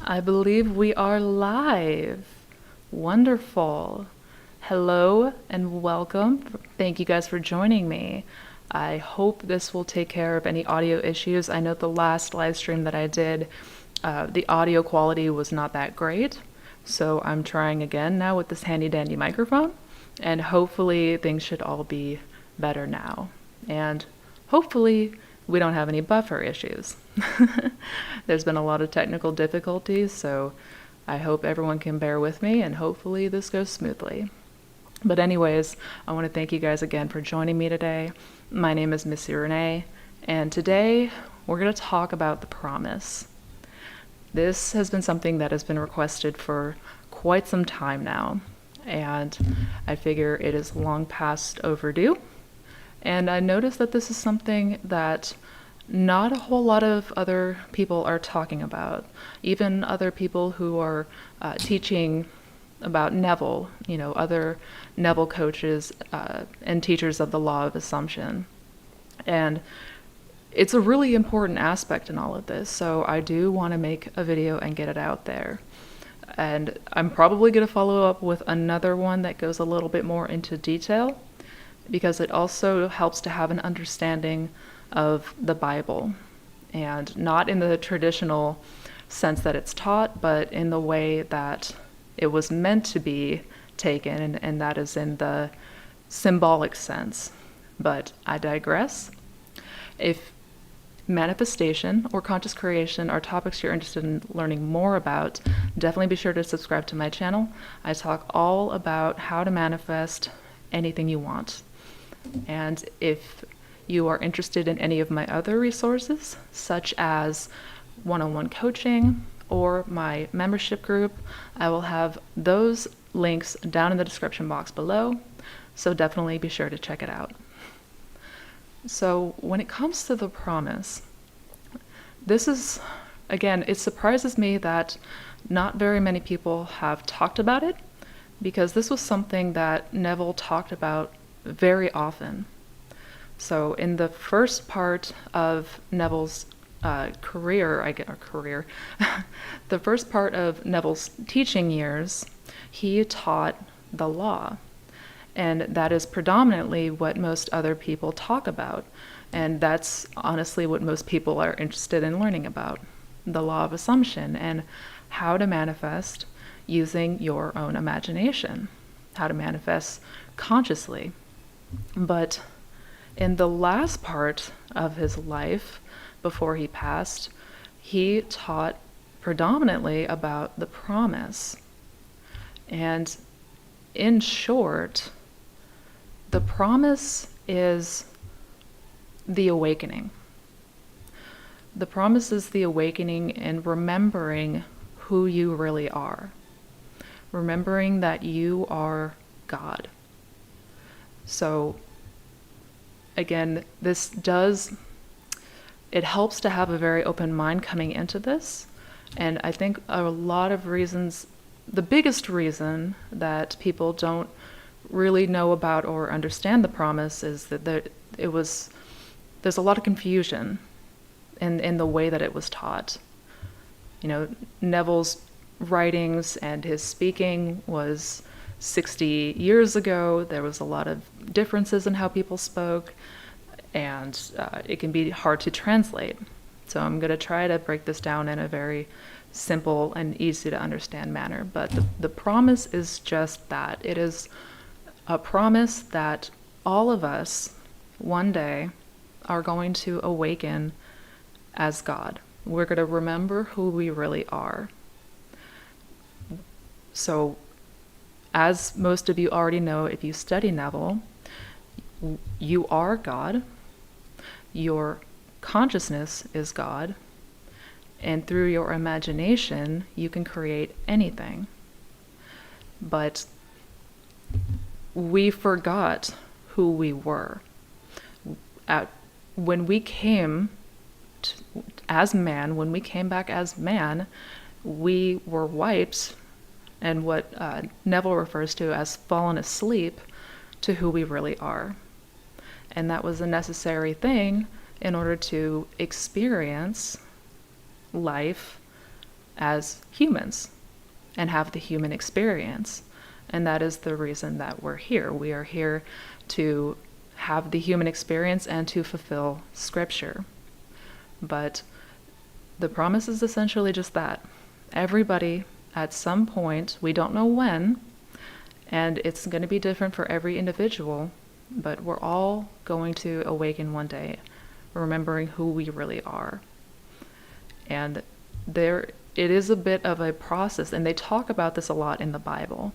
I believe we are live. Wonderful. Hello and welcome. Thank you guys for joining me. I hope this will take care of any audio issues. I know the last live stream that I did, the audio quality was not that great. So I'm trying again now with this handy dandy microphone. And hopefully things should all be better now. And hopefully we don't have any buffer issues. There's been a lot of technical difficulties, so I hope everyone can bear with me and hopefully this goes smoothly. But anyways, I want to thank you guys again for joining me today. My name is Missy Renee, and today we're going to talk about the promise. This has been something that has been requested for quite some time now, and I figure it is long past overdue. And I noticed that this is something that not a whole lot of other people are talking about. Even other people who are teaching about Neville, other Neville coaches and teachers of the law of assumption. And it's a really important aspect in all of this, so I do want to make a video and get it out there. And I'm probably going to follow up with another one that goes a little bit more into detail, because it also helps to have an understanding of the Bible, and not in the traditional sense that it's taught, but in the way that it was meant to be taken, and that is in the symbolic sense. But I digress. If manifestation or conscious creation are topics you're interested in learning more about, definitely be sure to subscribe to my channel. I talk all about how to manifest anything you want. And if you are interested in any of my other resources, such as one-on-one coaching or my membership group, I will have those links down in the description box below, so definitely be sure to check it out. So when it comes to the promise, this is, again, it surprises me that not very many people have talked about it, because this was something that Neville talked about very often. So in the first part of Neville's career, the first part of Neville's teaching years, he taught the law. And that is predominantly what most other people talk about. And that's honestly what most people are interested in learning about: the law of assumption and how to manifest using your own imagination, how to manifest consciously. But in the last part of his life, before he passed, he taught predominantly about the promise. And in short, the promise is the awakening. The promise is the awakening in remembering who you really are, remembering that you are God. So again, it helps to have a very open mind coming into this. And I think a lot of reasons, the biggest reason that people don't really know about or understand the promise is that there's a lot of confusion in the way that it was taught. Neville's writings and his speaking was 60 years ago. There was a lot of differences in how people spoke, and it can be hard to translate. So I'm going to try to break this down in a very simple and easy to understand manner. But the promise is just that. It is a promise that all of us one day are going to awaken as God. We're going to remember who we really are. So, as most of you already know, if you study Neville, you are God, your consciousness is God, and through your imagination, you can create anything. But we forgot who we were. When we came as man, when we came back as man, we were wiped, and what Neville refers to as fallen asleep to who we really are. And that was a necessary thing in order to experience life as humans and have the human experience. And that is the reason that we're here. We are here to have the human experience and to fulfill Scripture. But the promise is essentially just that. Everybody, at some point, we don't know when, and it's going to be different for every individual, but we're all going to awaken one day, remembering who we really are. And it is a bit of a process, and they talk about this a lot in the Bible.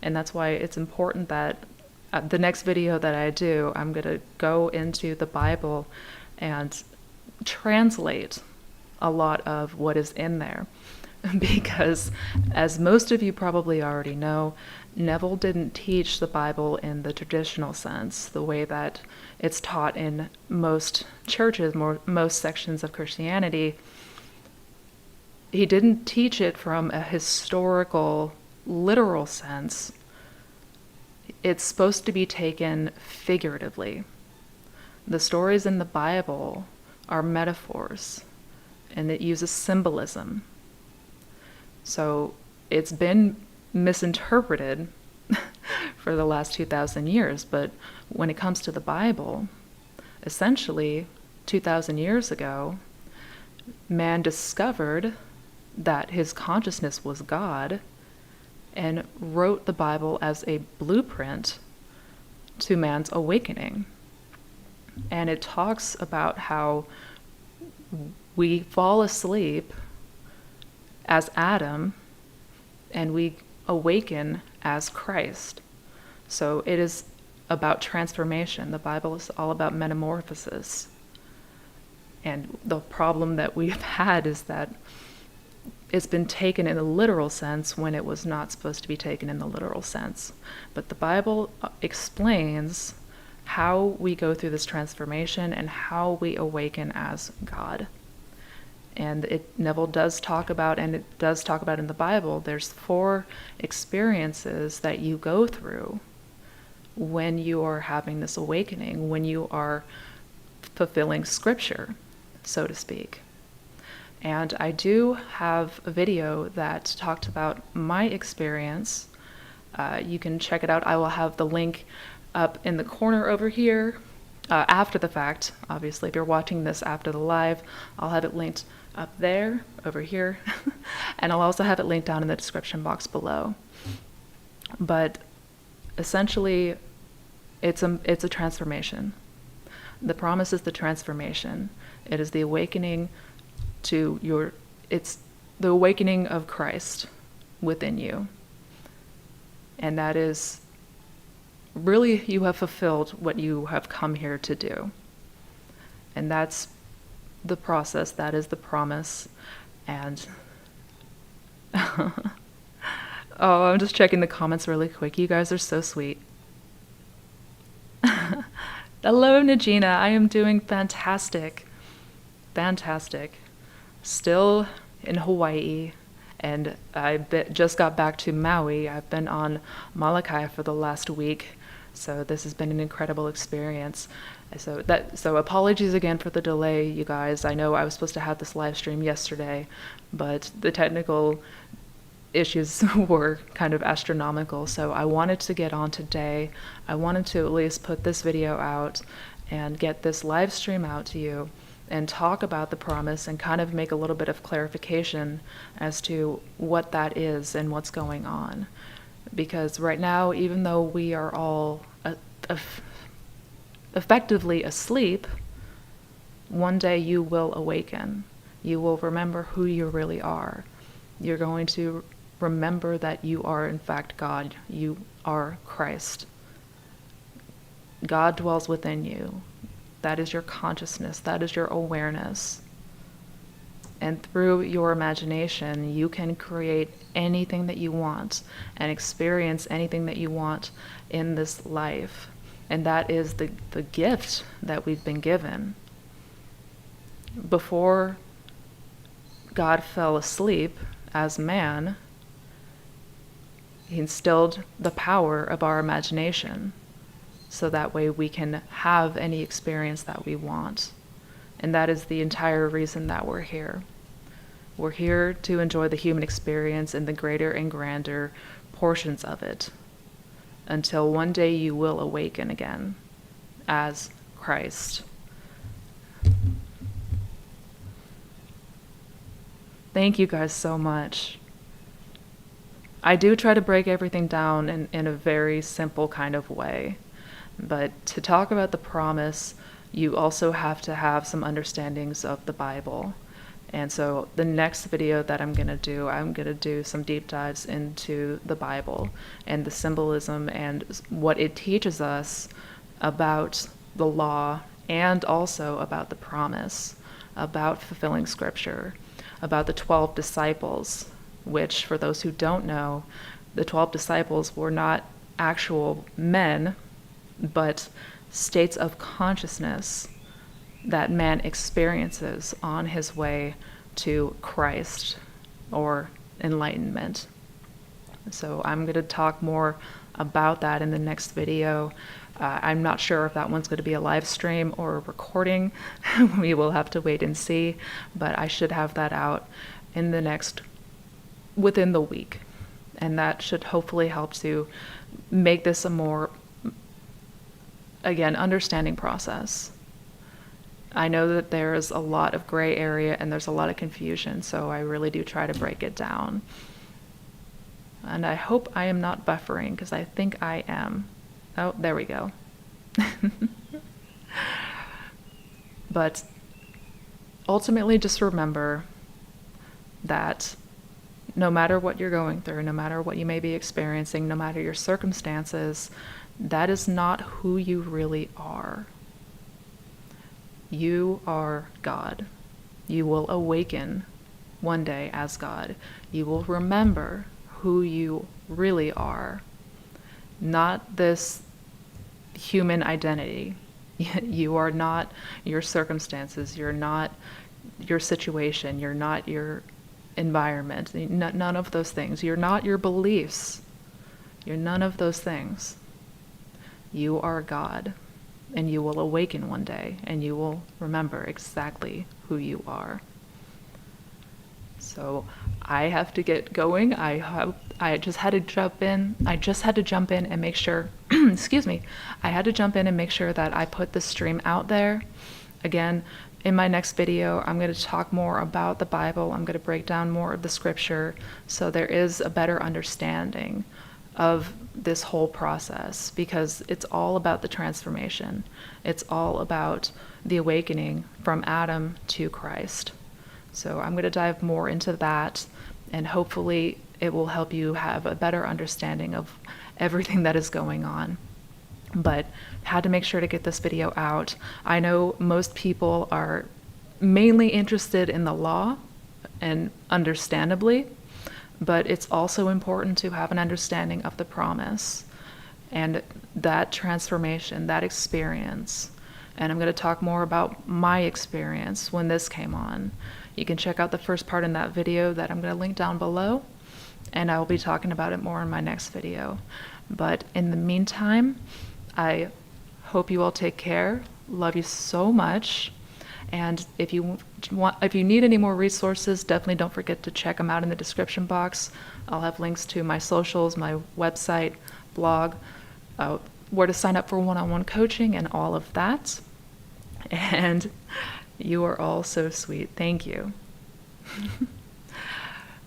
And that's why it's important that the next video that I do, I'm going to go into the Bible and translate a lot of what is in there. Because, as most of you probably already know, Neville didn't teach the Bible in the traditional sense, the way that it's taught in most churches, most sections of Christianity. He didn't teach it from a historical, literal sense. It's supposed to be taken figuratively. The stories in the Bible are metaphors, and it uses symbolism. So it's been misinterpreted for the last 2,000 years, but when it comes to the Bible, essentially 2,000 years ago, man discovered that his consciousness was God and wrote the Bible as a blueprint to man's awakening. And it talks about how we fall asleep as Adam and we awaken as Christ. So it is about transformation. The Bible is all about metamorphosis. And the problem that we've had is that it's been taken in a literal sense when it was not supposed to be taken in the literal sense. But the Bible explains how we go through this transformation and how we awaken as God. And Neville does talk about, and it does talk about in the Bible, there's 4 experiences that you go through when you are having this awakening, when you are fulfilling Scripture, so to speak. And I do have a video that talked about my experience. You can check it out. I will have the link up in the corner over here after the fact. Obviously, if you're watching this after the live, I'll have it linked up there, over here, and I'll also have it linked down in the description box below. But essentially, it's a transformation. The promise is the transformation. It is the awakening to it's the awakening of Christ within you. And that is really, you have fulfilled what you have come here to do. And that's the process, that is the promise. And oh, I'm just checking the comments really quick. You guys are so sweet. Hello, Najina. I am doing fantastic. Fantastic. Still in Hawaii, and I just got back to Maui. I've been on Molokai for the last week, so this has been an incredible experience. So apologies again for the delay, you guys. I know I was supposed to have this live stream yesterday, but the technical issues were kind of astronomical, so I wanted to get on today. I wanted to at least put this video out and get this live stream out to you and talk about the promise and kind of make a little bit of clarification as to what that is and what's going on. Because right now, even though we are all effectively asleep, one day you will awaken. You will remember who you really are. You're going to remember that you are in fact God. You are Christ. God dwells within you. That is your consciousness. That is your awareness. And through your imagination, you can create anything that you want and experience anything that you want in this life. And that is the gift that we've been given. Before God fell asleep as man, he instilled the power of our imagination, so that way we can have any experience that we want. And that is the entire reason that we're here. We're here to enjoy the human experience and the greater and grander portions of it, until one day you will awaken again as Christ. Thank you guys so much. I do try to break everything down in a very simple kind of way. But to talk about the promise, you also have to have some understandings of the Bible. And so the next video that I'm going to do some deep dives into the Bible and the symbolism and what it teaches us about the law and also about the promise, about fulfilling Scripture, about the 12 disciples, which, for those who don't know, the 12 disciples were not actual men, but states of consciousness that man experiences on his way to Christ or enlightenment. So I'm going to talk more about that in the next video. I'm not sure if that one's going to be a live stream or a recording. We will have to wait and see, but I should have that out within the week. And that should hopefully help to make this a more, again, understanding process. I know that there's a lot of gray area and there's a lot of confusion, so I really do try to break it down. And I hope I am not buffering, because I think I am. Oh, there we go. But ultimately, just remember that no matter what you're going through, no matter what you may be experiencing, no matter your circumstances, that is not who you really are. You are God. You will awaken one day as God. You will remember who you really are, not this human identity. You are not your circumstances. You're not your situation. You're not your environment. None of those things. You're not your beliefs. You're none of those things. You are God. And you will awaken one day, and you will remember exactly who you are. So I have to get going. I just had to jump in. I just had to jump in and make sure, excuse me, I had to jump in and make sure that I put the stream out there. Again, in my next video, I'm going to talk more about the Bible. I'm going to break down more of the Scripture so there is a better understanding of this whole process, because it's all about the transformation. It's all about the awakening from Adam to Christ. So I'm going to dive more into that, and hopefully it will help you have a better understanding of everything that is going on. But had to make sure to get this video out. I know most people are mainly interested in the law, and understandably, but it's also important to have an understanding of the promise and that transformation, that experience. And I'm going to talk more about my experience when this came on. You can check out the first part in that video that I'm going to link down below, and I will be talking about it more in my next video. But in the meantime, I hope you all take care. Love you so much. And if you need any more resources, definitely don't forget to check them out in the description box. I'll have links to my socials, my website, blog, where to sign up for one-on-one coaching and all of that. And you are all so sweet. Thank you.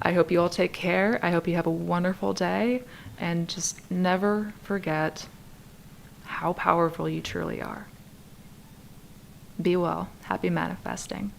I hope you all take care. I hope you have a wonderful day, and just never forget how powerful you truly are. Be well. Happy manifesting.